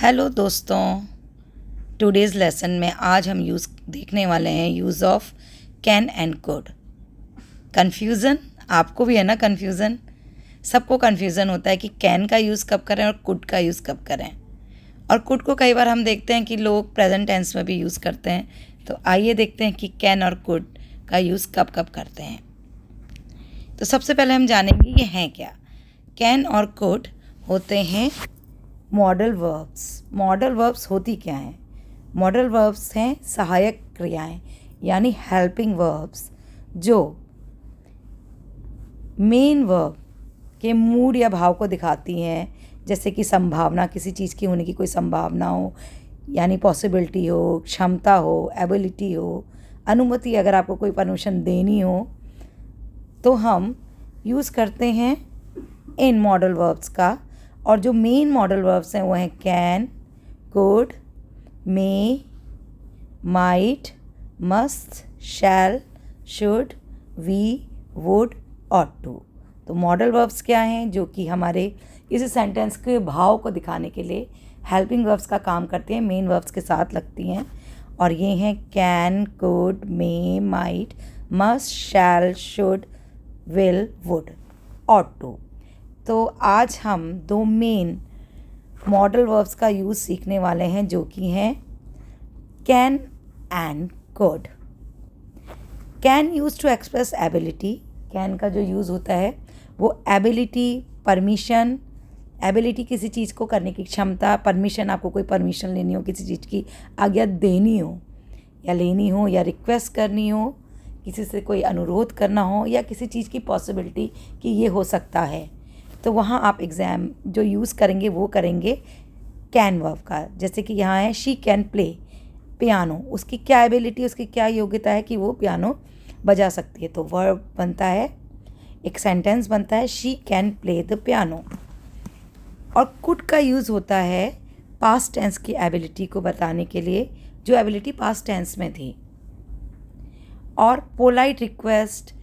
Hello दोस्तों, today's lesson में आज हम देखने वाले हैं use of can and could. Confusion आपको भी है ना? कन्फ्यूज़न सबको कन्फ्यूज़न होता है कि कैन का यूज़ कब करें और कुड का यूज़ कब करें। और कुड को कई बार हम देखते हैं कि लोग प्रेजेंट टेंस में भी यूज़ करते हैं। तो आइए देखते हैं कि कैन और कुड का यूज़ कब कब करते हैं। तो सबसे पहले हम जानेंगे ये हैं क्या। कैन और कुड होते हैं मॉडल वर्ब्स। मॉडल वर्ब्स होती क्या हैं? मॉडल वर्ब्स हैं सहायक क्रियाएं यानी हेल्पिंग वर्ब्स जो मेन वर्ब के मूड या भाव को दिखाती हैं। जैसे कि संभावना, किसी चीज़ की होने की कोई संभावना हो यानी पॉसिबिलिटी हो, क्षमता हो, एबिलिटी हो, अनुमति, अगर आपको कोई परमिशन देनी हो तो हम यूज़ करते हैं इन मॉडल वर्ब्स का। और जो मेन मॉडल वर्ब्स हैं वो हैं can, could, may, might, must, shall, should, will, would, ought to. तो मॉडल वर्ब्स क्या हैं? जो कि हमारे किसी सेंटेंस के भाव को दिखाने के लिए हेल्पिंग वर्ब्स का काम करते हैं, मेन वर्ब्स के साथ लगती हैं। और ये हैं can, could, may, might, must, shall, should, will, would, ought to. तो आज हम दो मेन मॉडल वर्ब्स का यूज़ सीखने वाले हैं जो कि हैं can and could. Can use to express ability. Can का जो यूज़ होता है वो एबिलिटी, परमिशन, एबिलिटी किसी चीज़ को करने की क्षमता, परमिशन, आपको कोई परमिशन लेनी हो, किसी चीज़ की आज्ञा देनी हो या लेनी हो या रिक्वेस्ट करनी हो, किसी से कोई अनुरोध करना हो या किसी चीज़ की पॉसिबिलिटी कि ये हो सकता है। तो वहाँ आप एग्ज़ाम जो यूज़ करेंगे वो करेंगे कैन वर्ब का। जैसे कि यहाँ है शी कैन प्ले पियानो। उसकी क्या एबिलिटी, उसकी क्या योग्यता है कि वो पियानो बजा सकती है। तो वर्ब बनता है, एक सेंटेंस बनता है she can play the piano. और कुड का यूज़ होता है पास्ट टेंस की एबिलिटी को बताने के लिए, जो एबिलिटी पास्ट टेंस में थी। और पोलाइट रिक्वेस्ट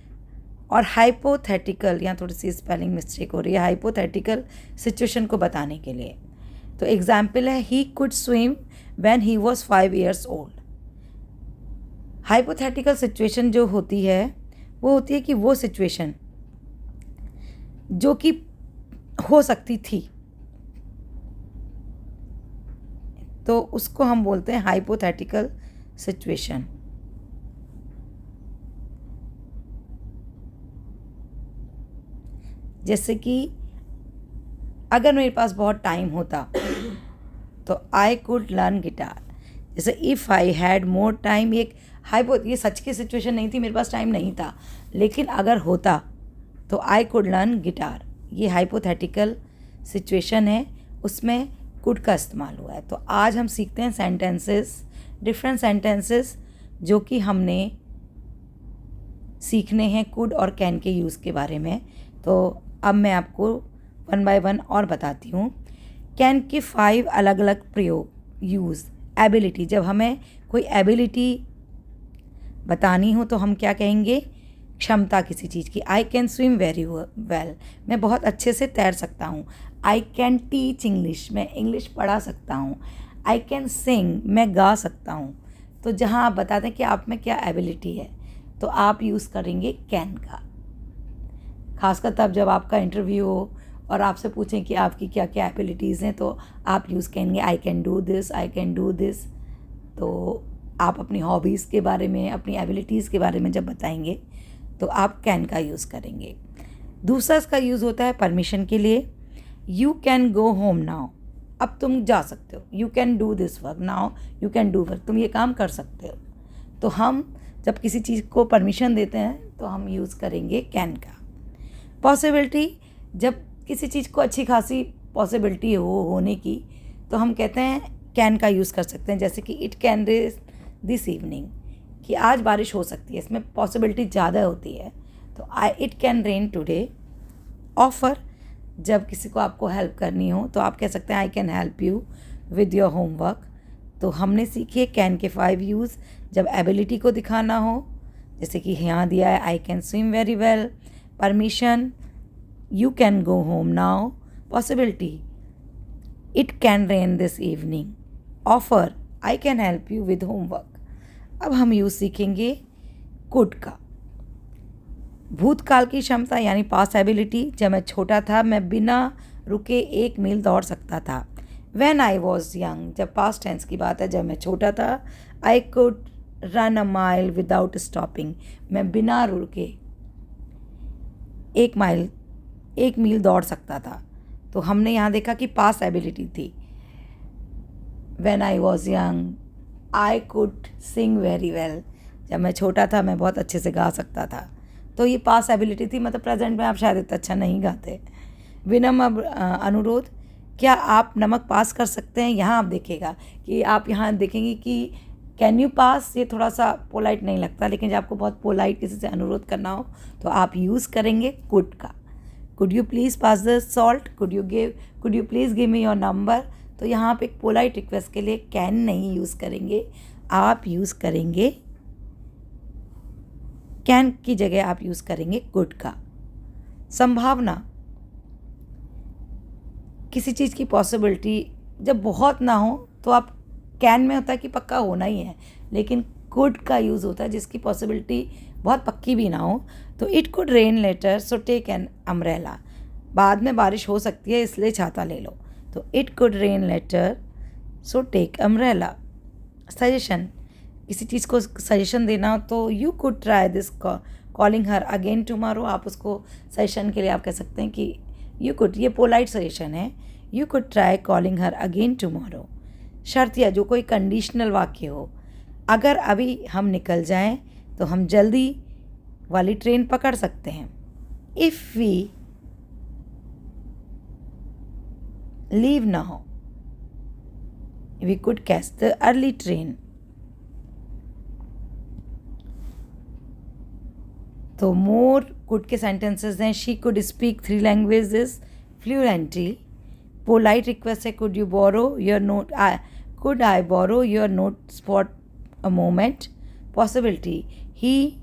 और हाइपोथेटिकल, यहाँ थोड़ी सी स्पेलिंग मिस्टेक हो रही है, हाइपोथेटिकल सिचुएशन को बताने के लिए। तो एग्जाम्पल है he could swim when he was 5 years old। Hypothetical situation जो होती है वो होती है कि वो सिचुएशन जो कि हो सकती थी, तो उसको हम बोलते हैं हाइपोथेटिकल सिचुएशन। जैसे कि अगर मेरे पास बहुत टाइम होता तो आई कुड लर्न गिटार। जैसे if I had more time, ये सच की सिचुएशन नहीं थी, मेरे पास टाइम नहीं था, लेकिन अगर होता तो आई कुड लर्न गिटार। ये हाइपोथेटिकल सिचुएशन है, उसमें कुड का इस्तेमाल हुआ है। तो आज हम सीखते हैं सेंटेंसेस, डिफरेंट सेंटेंसेस जो कि हमने सीखने हैं कुड और कैन के यूज़ के बारे में। तो अब मैं आपको वन बाय वन और बताती हूँ। कैन के 5 अलग अलग प्रयोग, यूज़, एबिलिटी। जब हमें कोई एबिलिटी बतानी हो तो हम क्या कहेंगे? क्षमता किसी चीज़ की। I can swim very well, मैं बहुत अच्छे से तैर सकता हूँ। आई कैन टीच इंग्लिश, मैं इंग्लिश पढ़ा सकता हूँ। आई कैन सिंग, मैं गा सकता हूँ। तो जहाँ आप बता दें कि आप में क्या एबिलिटी है तो आप यूज़ करेंगे कैन का। खासकर तब जब आपका इंटरव्यू हो और आपसे पूछें कि आपकी क्या क्या एबिलिटीज़ हैं तो आप यूज़ करेंगे I can do this, I can do this. तो आप अपनी हॉबीज़ के बारे में, अपनी एबिलिटीज़ के बारे में जब बताएंगे तो आप कैन का यूज़ करेंगे। दूसरा इसका यूज़ होता है परमिशन के लिए। You can go home now, अब तुम जा सकते हो। You can do this work now, you can do work, तुम ये काम कर सकते हो। तो हम जब किसी चीज़ को परमिशन देते हैं तो हम यूज़ करेंगे कैन का। पॉसिबिलिटी, जब किसी चीज़ को अच्छी खासी पॉसिबिलिटी होने की तो हम कहते हैं कैन का यूज़ कर सकते हैं। जैसे कि it can rain this evening, कि आज बारिश हो सकती है, इसमें पॉसिबिलिटी ज़्यादा होती है। तो it can rain today. Offer, जब किसी को आपको हेल्प करनी हो तो आप कह सकते हैं I can help you with your homework. तो हमने सीखे कैन के 5 यूज़ जब एबिलिटी को दिखाना हो, जैसे कि यहाँ दिया है I can swim very well. Permission, you can go home now. Possibility, it can rain this evening, offer I can help you with homework. अब हम यूज़ सीखेंगे कुड का। भूतकाल की क्षमता यानी पास्ट एबिलिटी, जब मैं छोटा था मैं बिना रुके 1 मील दौड़ सकता था। व्हेन आई वॉज यंग, जब पास्ट टेंस की बात है, जब मैं छोटा था, I could run a mile without stopping, मैं बिना रुके 1 मील दौड़ सकता था। तो हमने यहाँ देखा कि पास्ट एबिलिटी थी। When I was young I could sing very well, जब मैं छोटा था मैं बहुत अच्छे से गा सकता था। तो ये पास्ट एबिलिटी थी, मतलब प्रेजेंट में आप शायद इतना अच्छा नहीं गाते। विनम्र अनुरोध, क्या आप नमक पास कर सकते हैं। यहाँ आप देखिएगा कि आप यहाँ देखेंगे कि कैन यू पास, ये थोड़ा सा पोलाइट नहीं लगता, लेकिन जब आपको बहुत पोलाइट किसी से अनुरोध करना हो तो आप यूज़ करेंगे कुड का। Could you please pass the salt, could you please give me your number. तो यहाँ आप एक पोलाइट रिक्वेस्ट के लिए कैन नहीं यूज़ करेंगे, आप यूज़ करेंगे कैन की जगह आप यूज़ करेंगे कुड का। संभावना, किसी चीज़ की पॉसिबिलिटी जब बहुत ना हो तो आप कैन में होता है कि पक्का होना ही है, लेकिन कुड का यूज़ होता है जिसकी पॉसिबिलिटी बहुत पक्की भी ना हो। तो it could rain later so take an umbrella, बाद में बारिश हो सकती है इसलिए छाता ले लो। तो it could rain later so take umbrella. Suggestion, किसी चीज़ को सजेशन देना हो तो you could try this calling her again tomorrow, आप उसको सजेशन के लिए आप कह सकते हैं कि यू कुड, ये पोलाइट सजेशन है, you could try calling her again tomorrow. शर्तिया, जो कोई कंडीशनल वाक्य हो, अगर अभी हम निकल जाएं तो हम जल्दी वाली ट्रेन पकड़ सकते हैं। If we leave now we could catch the early train. तो मोर कुड के सेंटेंसेस हैं। She could speak 3 languages fluently. Polite request है could you borrow your note, could I borrow your notes for a moment. Possibility, ही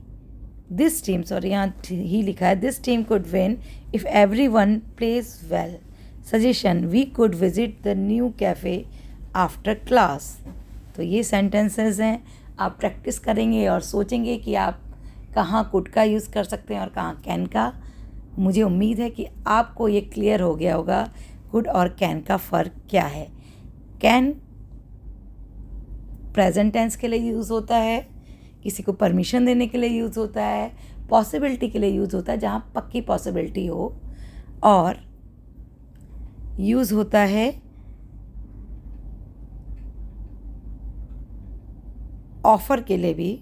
this team, sorry यहाँ ही लिखा है, this team could win if everyone plays well. Suggestion, we could visit the new cafe after class. तो ये sentences हैं, आप practice करेंगे और सोचेंगे कि आप कहाँ कुड का यूज़ कर सकते हैं और कहाँ कैन का। मुझे उम्मीद है कि आपको ये क्लियर हो गया होगा कुड और कैन का फ़र्क क्या है। कैन प्रेजेंट टेंस के लिए यूज़ होता है, किसी को परमिशन देने के लिए यूज़ होता है, पॉसिबिलिटी के लिए यूज़ होता है जहाँ पक्की पॉसिबिलिटी हो, और यूज़ होता है ऑफ़र के लिए भी।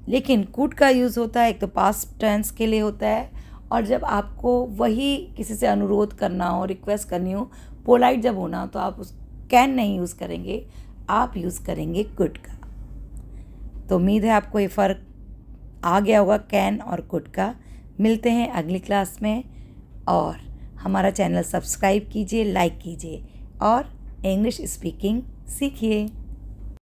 लेकिन कुड का यूज़ होता है एक तो पास्ट टेंस के लिए होता है, और जब आपको वही किसी से अनुरोध करना हो, रिक्वेस्ट करनी हो, पोलाइट जब होना हो, तो आप उस कैन नहीं यूज़ करेंगे, आप यूज़ करेंगे कुड का। तो उम्मीद है आपको ये फ़र्क आ गया होगा कैन और कुड का। मिलते हैं अगली क्लास में, और हमारा चैनल सब्सक्राइब कीजिए, लाइक कीजिए और इंग्लिश स्पीकिंग सीखिए।